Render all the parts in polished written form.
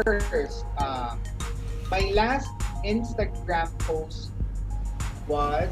First, my last Instagram post was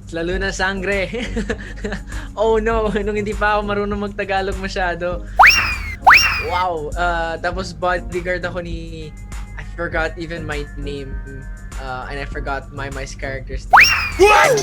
lalo na sangre. Oh no, nung hindi pa ako marunong magtagalog masyado. Wow, tapos bodyguard ako ni, I forgot even my name, and I forgot my character's name. What?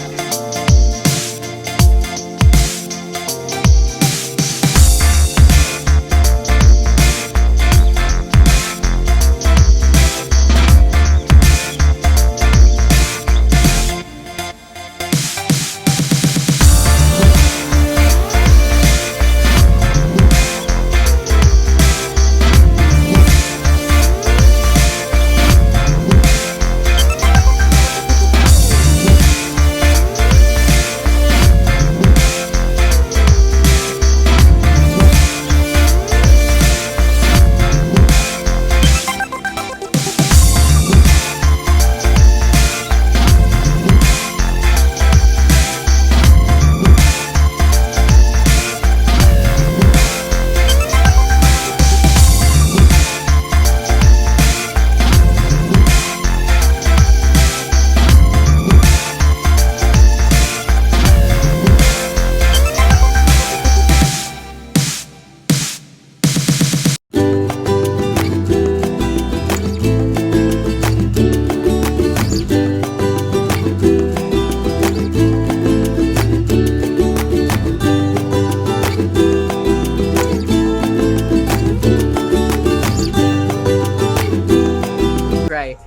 Cry.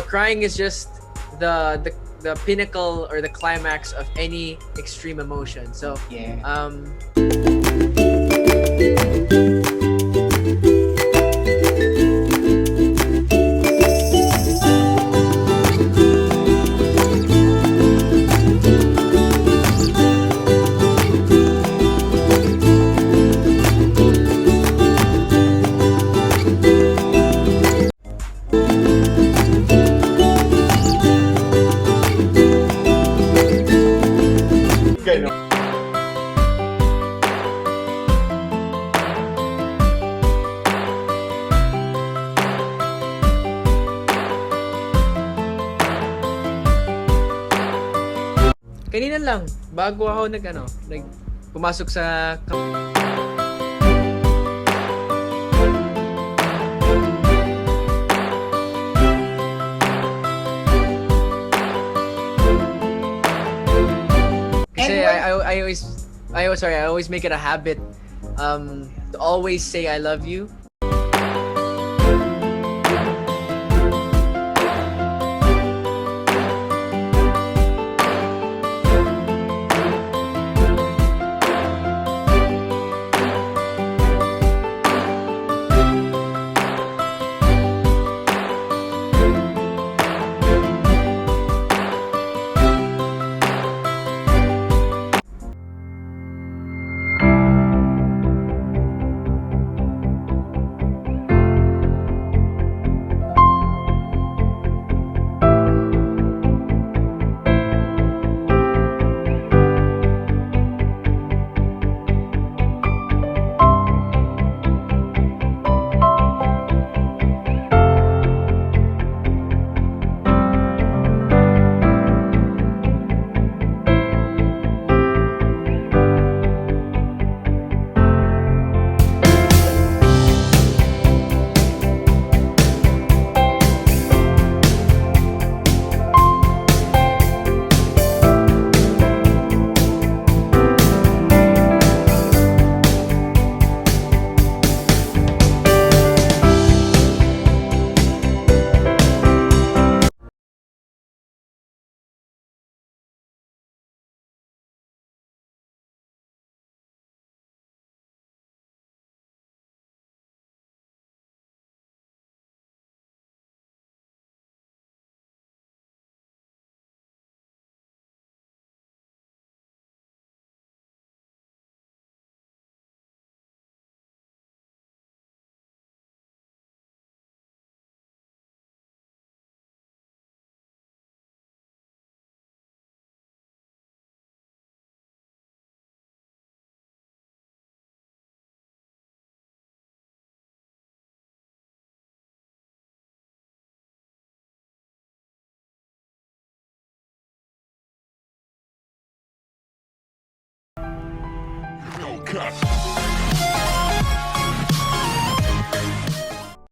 Crying is just the pinnacle or the climax of any extreme emotion. So yeah. Kanina lang, bago ako pumasok sa kasi I always make it a habit to always say I love you. cut.